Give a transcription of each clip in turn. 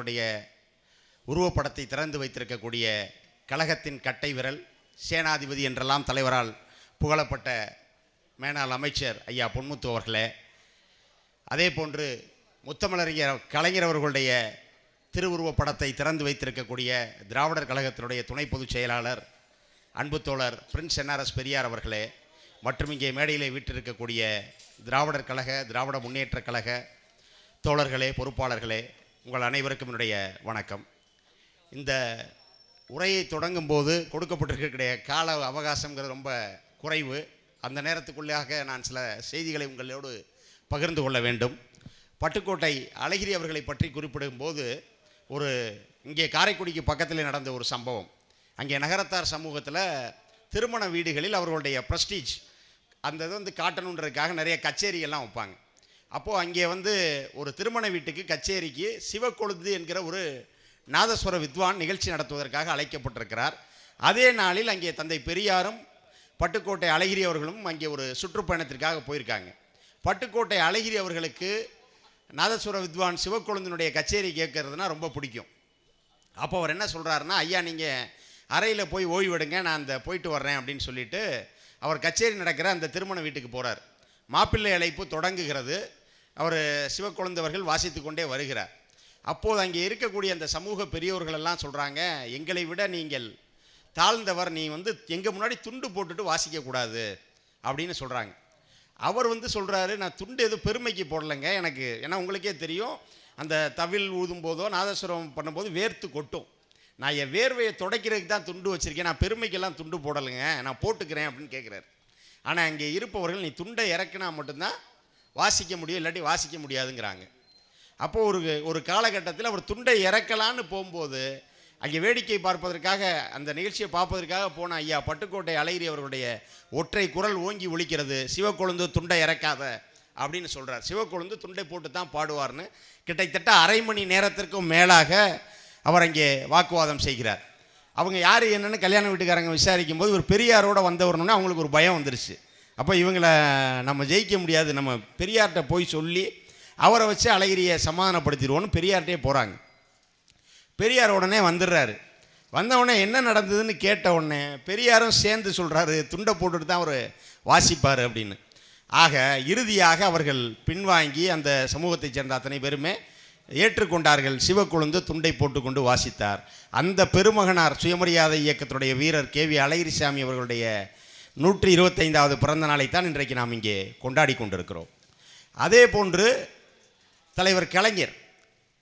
உடைய உருவப்படத்தை திறந்து வைத்திருக்கக்கூடிய கழகத்தின் கட்டை விரல் சேனாதிபதி என்றெல்லாம் தலைவரால் புகழப்பட்ட மேனாள் அமைச்சர் ஐயா பொன்முத்து அவர்களே, அதே போன்று முத்தமிழறிஞர் கலைஞர் அவர்களுடைய திருவுருவப்படத்தை திறந்து வைத்திருக்கக்கூடிய திராவிடர் கழகத்தினுடைய துணை பொதுச் செயலாளர் அன்பு தோழர் பிரின்ஸ் என்ஆர்எஸ் பெரியார் அவர்களே, மற்றும் இங்கே மேடையிலே வீற்றிருக்கக்கூடிய திராவிடர் கழக திராவிட முன்னேற்ற கழக தோழர்களே, பொறுப்பாளர்களே, உங்கள் அனைவருக்கும் என்னுடைய வணக்கம். இந்த உரையை தொடங்கும் போது கொடுக்கப்பட்டிருக்கக்கூடிய கால அவகாசங்கிறது ரொம்ப குறைவு. அந்த நேரத்துக்குள்ளாக நான் சில செய்திகளை உங்களோடு பகிர்ந்து கொள்ள வேண்டும். பட்டுக்கோட்டை அழகிரி அவர்களை பற்றி குறிப்பிடும் போது இங்கே காரைக்குடிக்கு பக்கத்தில் நடந்த ஒரு சம்பவம். அங்கே நகரத்தார் சமூகத்தில் திருமண வீடுகளில் அவர்களுடைய ப்ரெஸ்டீஜ் அந்த இது காட்டணுன்றதுக்காக நிறைய கச்சேரியெல்லாம் வைப்பாங்க. அப்போது அங்கே ஒரு திருமண வீட்டுக்கு கச்சேரிக்கு சிவக்கொழுந்து என்கிற ஒரு நாதஸ்வர வித்வான் நிகழ்ச்சி நடத்துவதற்காக அழைக்கப்பட்டிருக்கிறார். அதே நாளில் அங்கே தந்தை பெரியாரும் பட்டுக்கோட்டை அழகிரி அவர்களும் அங்கே ஒரு சுற்றுப்பயணத்திற்காக போயிருக்காங்க. பட்டுக்கோட்டை அழகிரி அவர்களுக்கு நாதஸ்வர வித்வான் சிவக்கொழுந்தினுடைய கச்சேரி கேட்கறதுனா ரொம்ப பிடிக்கும். அப்போ அவர் என்ன சொல்கிறாருன்னா, ஐயா நீங்கள் அறையில் போய் ஓய்வெடுங்க, நான் போயிட்டு வர்றேன் அப்படின்னு சொல்லிட்டு அவர் கச்சேரி நடக்கிற அந்த திருமண வீட்டுக்கு போகிறார். மாப்பிள்ளை அழைப்பு தொடங்குகிறது. அவர் சிவக்கொழுந்தவர்கள் வாசித்து கொண்டே வருகிறார். அப்போது அங்கே இருக்கக்கூடிய அந்த சமூக பெரியோர்களெல்லாம் சொல்கிறாங்க, எங்களை விட நீங்கள் தாழ்ந்தவர், நீ எங்கள் முன்னாடி துண்டு போட்டுட்டு வாசிக்கக்கூடாது அப்படின்னு சொல்கிறாங்க. அவர் சொல்கிறாரு, நான் துண்டு எதுவும் பெருமைக்கு போடலைங்க, ஏன்னா உங்களுக்கே தெரியும், அந்த தவில் ஊதும் போதோ நாதஸ்வரம் பண்ணும்போது வேர்த்து கொட்டும், நான் என் வேர்வையை துடைக்கிறதுக்கு தான் துண்டு வச்சுருக்கேன், நான் பெருமைக்கெல்லாம் துண்டு போடலைங்க, நான் போட்டுக்கிறேன் அப்படின்னு கேட்குறாரு. ஆனால் அங்கே இருப்பவர்கள் நீ துண்டை இறக்குனா மட்டும்தான் வாசிக்க முடியும், இல்லாட்டி வாசிக்க முடியாதுங்கிறாங்க. அப்போது ஒரு காலகட்டத்தில் அவர் துண்டை இறக்கலான்னு போகும்போது அங்கே வேடிக்கை பார்ப்பதற்காக அந்த நிகழ்ச்சியை பார்ப்பதற்காக போன ஐயா பட்டுக்கோட்டை அழகிரி அவர்களுடைய ஒற்றை குரல் ஓங்கி ஒலிக்கிறது, சிவக்கொழுந்து துண்டை இறக்காத அப்படின்னு சொல்கிறார். சிவக்கொழுந்து துண்டை போட்டு தான் பாடுவார்னு கிட்டத்தட்ட அரை மணி நேரத்திற்கும் மேலாக அவர் அங்கே வாக்குவாதம் செய்கிறார். அவங்க யார் என்னென்னு கல்யாண வீட்டுக்காரங்க விசாரிக்கும் போது ஒரு பெரியாரோடு வந்தவர்னு அவங்களுக்கு ஒரு பயம் வந்துருச்சு. அப்போ இவங்களை நம்ம ஜெயிக்க முடியாது, நம்ம பெரியார்கிட்ட போய் சொல்லி அவரை வச்சு அழகிரியை சமாதானப்படுத்திடுவோன்னு பெரியார்கிட்டே போகிறாங்க. பெரியார் உடனே வந்துடுறாரு. வந்தவுடனே என்ன நடந்ததுன்னு கேட்ட உடனே பெரியாரும் சேர்ந்து சொல்கிறாரு, துண்டை போட்டுட்டு தான் அவர் வாசிப்பார் அப்படின்னு. ஆக இறுதியாக அவர்கள் பின்வாங்கி அந்த சமூகத்தைச் சேர்ந்த அத்தனை பேருமே ஏற்றுக்கொண்டார்கள். சிவக்கொழுந்து துண்டை போட்டுக்கொண்டு வாசித்தார். அந்த பெருமகனார் சுயமரியாதை இயக்கத்துடைய வீரர் கேவி அழகிரிசாமி அவர்களுடைய 125வது பிறந்த நாளைத்தான் இன்றைக்கு நாம் இங்கே கொண்டாடி கொண்டிருக்கிறோம். அதே போன்று தலைவர் கலைஞர்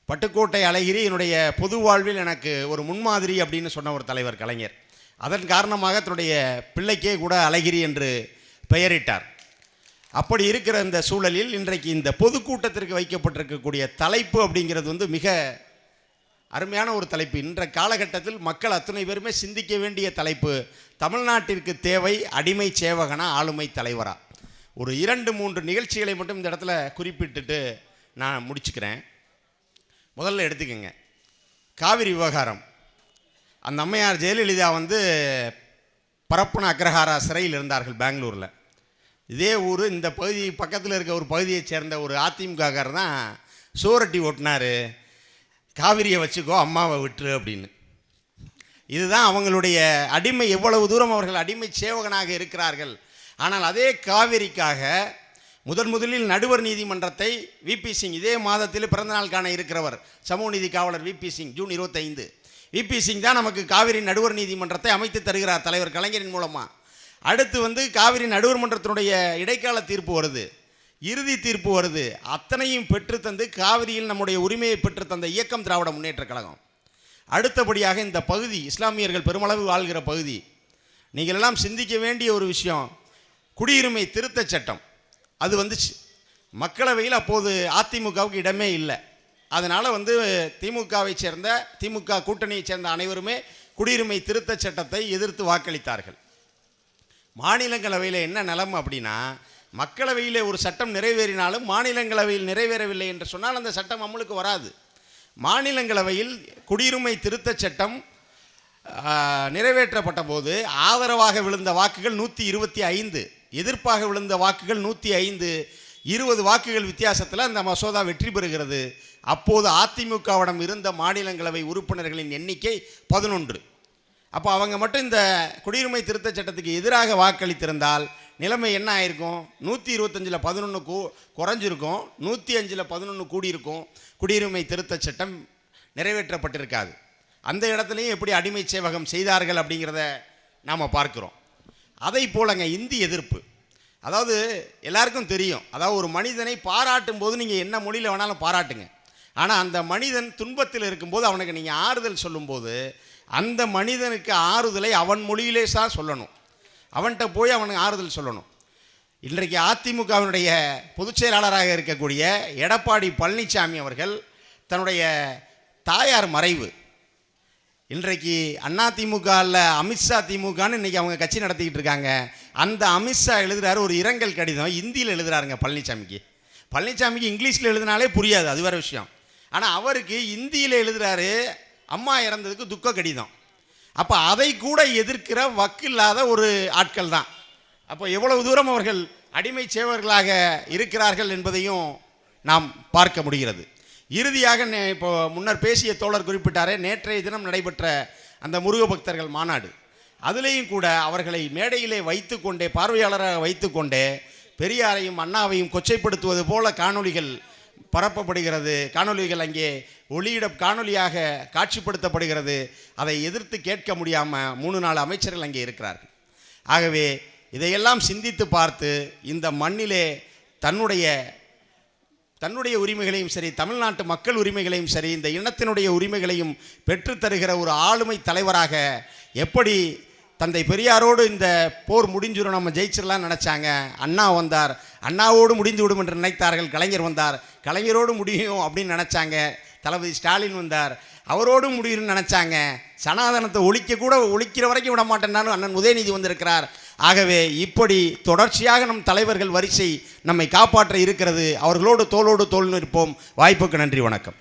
பட்டுக்கோட்டை அழகிரி என்னுடைய பொது வாழ்வில் எனக்கு ஒரு முன்மாதிரி அப்படின்னு சொன்ன ஒரு தலைவர் கலைஞர். அதன் காரணமாக தன்னுடைய பிள்ளைக்கே கூட அழகிரி என்று பெயரிட்டார். அப்படி இருக்கிற இந்த சூழலில் இன்றைக்கு இந்த பொதுக்கூட்டத்திற்கு வைக்கப்பட்டிருக்கக்கூடிய தலைப்பு அப்படிங்கிறது மிக அருமையான ஒரு தலைப்பு. இன்றைய காலகட்டத்தில் மக்கள் அத்தனை பேருமே சிந்திக்க வேண்டிய தலைப்பு. தமிழ்நாட்டிற்கு தேவை அடிமை சேவகனா ஆளுமை தலைவரா? ஒரு 2-3 நிகழ்ச்சிகளை மட்டும் இந்த இடத்துல குறிப்பிட்டுட்டு நான் முடிச்சுக்கிறேன். முதல்ல எடுத்துக்கங்க, காவிரி விவகாரம். அந்த அம்மையார் ஜெயலலிதா பரப்புன அக்ரஹாரா சிறையில் இருந்தார்கள் பெங்களூரில். இதே ஊர் இந்த பகுதி பக்கத்தில் இருக்க ஒரு பகுதியைச் சேர்ந்த ஒரு அதிமுககார் தான் சோரட்டி ஓட்டினார், காவிரியை வச்சுக்கோ அம்மாவை விட்டுரு அப்படின்னு. இதுதான் அவங்களுடைய அடிமை, எவ்வளவு தூரம் அவர்கள் அடிமை சேவகனாக இருக்கிறார்கள். ஆனால் அதே காவிரிக்காக முதலில் நடுவர் நீதிமன்றத்தை விபி சிங், இதே மாதத்தில் பிறந்தநாள் காண இருக்கிறவர் சமூக நீதி காவலர் V P Singh, June 25, V P Singh தான் நமக்கு காவிரி நடுவர் நீதிமன்றத்தை அமைத்து தருகிறார் தலைவர் கலைஞரின் மூலமாக. அடுத்து காவிரி நடுவர் மன்றத்தினுடைய இடைக்கால தீர்ப்பு வருது, இறுதி தீர்ப்பு வருது. அத்தனையும் பெற்றுத்தந்து காவிரியில் நம்முடைய உரிமையை பெற்றுத்தந்த இயக்கம் திராவிட முன்னேற்ற கழகம். அடுத்தபடியாக இந்த பகுதி இஸ்லாமியர்கள் பெருமளவு வாழ்கிற பகுதி. நீங்கள் எல்லாம் சிந்திக்க வேண்டிய ஒரு விஷயம், குடியுரிமை திருத்த சட்டம் அது வந்துச்சு. மக்களவையில் அப்போது அதிமுகவுக்கு இடமே இல்லை. அதனால் திமுகவை சேர்ந்த திமுக கூட்டணியைச் சேர்ந்த அனைவருமே குடியுரிமை திருத்த சட்டத்தை எதிர்த்து வாக்களித்தார்கள். மாநிலங்களவையில் என்ன நிலைமை அப்படின்னா, மக்களவையில் ஒரு சட்டம் நிறைவேறினாலும் மாநிலங்களவையில் நிறைவேறவில்லை என்று சொன்னால் அந்த சட்டம் அமலுக்கு வராது. மாநிலங்களவையில் குடியுரிமை திருத்த சட்டம் நிறைவேற்றப்பட்ட போது ஆதரவாக விழுந்த வாக்குகள் 125, எதிர்ப்பாக விழுந்த வாக்குகள் 105. 20 வாக்குகள் வித்தியாசத்தில் அந்த மசோதா வெற்றி பெறுகிறது. அப்போது அதிமுகவிடம் இருந்த மாநிலங்களவை உறுப்பினர்களின் எண்ணிக்கை 11. அப்போ அவங்க மட்டும் இந்த குடியுரிமை திருத்தச் சட்டத்துக்கு எதிராக வாக்களித்திருந்தால் நிலைமை என்ன ஆயிருக்கும்? 125ல் 11 குறைஞ்சிருக்கும், 105ல் 11 கூடியிருக்கும். குடியுரிமை திருத்தச் சட்டம் நிறைவேற்றப்பட்டிருக்காது. அந்த இடத்துலையும் எப்படி அடிமை சேவகம் செய்தார்கள் அப்படிங்கிறத நாம் பார்க்குறோம். அதை போலங்க இந்தி எதிர்ப்பு. அதாவது எல்லாருக்கும் தெரியும், அதாவது ஒரு மனிதனை பாராட்டும் போது நீங்கள் என்ன மொழியில் வேணாலும் பாராட்டுங்க. ஆனால் அந்த மனிதன் துன்பத்தில் இருக்கும்போது அவனுக்கு நீங்கள் ஆறுதல் சொல்லும்போது அந்த மனிதனுக்கு ஆறுதலை அவன் மொழியிலே தான் சொல்லணும். அவன்கிட்ட போய் அவனுக்கு ஆறுதல் சொல்லணும். இன்றைக்கு அதிமுகவினுடைய பொதுச் செயலாளராக இருக்கக்கூடிய எடப்பாடி பழனிசாமி அவர்கள் தன்னுடைய தாயார் மறைவு, இன்றைக்கு அதிமுகவில் அமித்ஷா திமுகன்னு இன்றைக்கி அவங்க கட்சி நடத்திக்கிட்டு இருக்காங்க. அந்த அமித்ஷா எழுதுகிறாரு ஒரு இரங்கல் கடிதம், இந்தியில் எழுதுகிறாருங்க பழனிசாமிக்கு. பழனிசாமிக்கு இங்கிலீஷில் எழுதினாலே புரியாது, அது வேறு விஷயம். ஆனால் அவருக்கு இந்தியில் எழுதுகிறாரு அம்மா இறந்ததுக்கு துக்க கடிதம். அப்போ அதை கூட எதிர்க்கிற வக்கில்லாத ஒரு ஆட்கள் தான். அப்போ எவ்வளவு தூரம் அவர்கள் அடிமை சேவர்களாக இருக்கிறார்கள் என்பதையும் நாம் பார்க்க முடிகிறது. இறுதியாக இப்போ முன்னர் பேசிய தோழர் குறிப்பிட்டாரே, நேற்றைய தினம் நடைபெற்ற அந்த முருக பக்தர்கள் மாநாடு, அதுலேயும் கூட அவர்களை மேடையிலே வைத்து கொண்டே, பார்வையாளராக வைத்து கொண்டே பெரியாரையும் அண்ணாவையும் கொச்சைப்படுத்துவது போல காணொளிகள் பரப்பப்படுகிறது. காணொலிகள் அங்கே காணொலியாக காட்சிப்படுத்தப்படுகிறது. அதை எதிர்த்து கேட்க முடியாமல் 3-4 அமைச்சர்கள் அங்கே இருக்கிறார்கள். ஆகவே இதையெல்லாம் சிந்தித்து பார்த்து இந்த மண்ணிலே தன்னுடைய உரிமைகளையும் சரி, தமிழ்நாட்டு மக்கள் உரிமைகளையும் சரி, இந்த இனத்தினுடைய உரிமைகளையும் பெற்றுத்தருகிற ஒரு ஆளுமை தலைவராக எப்படி தந்தை பெரியாரோடு இந்த போர் முடிஞ்சிடும், நம்ம ஜெயிச்சிடலாம் நினச்சாங்க. அண்ணா வந்தார், அண்ணாவோடு முடிந்து விடும் என்று நினைத்தார்கள். கலைஞர் வந்தார், கலைஞரோடு முடியும் அப்படின்னு நினச்சாங்க. தளபதி ஸ்டாலின் வந்தார், அவரோடு முடியும்னு நினச்சாங்க. சனாதனத்தை ஒழிக்கிற வரைக்கும் விட மாட்டேன்னாலும் அண்ணன் உதயநிதி வந்திருக்கிறார். ஆகவே இப்படி தொடர்ச்சியாக நம் தலைவர்கள் வரிசை நம்மை காப்பாற்ற இருக்கிறது. அவர்களோடு தோளோடு தோள் நிற்போம். வாய்ப்புக்கு நன்றி, வணக்கம்.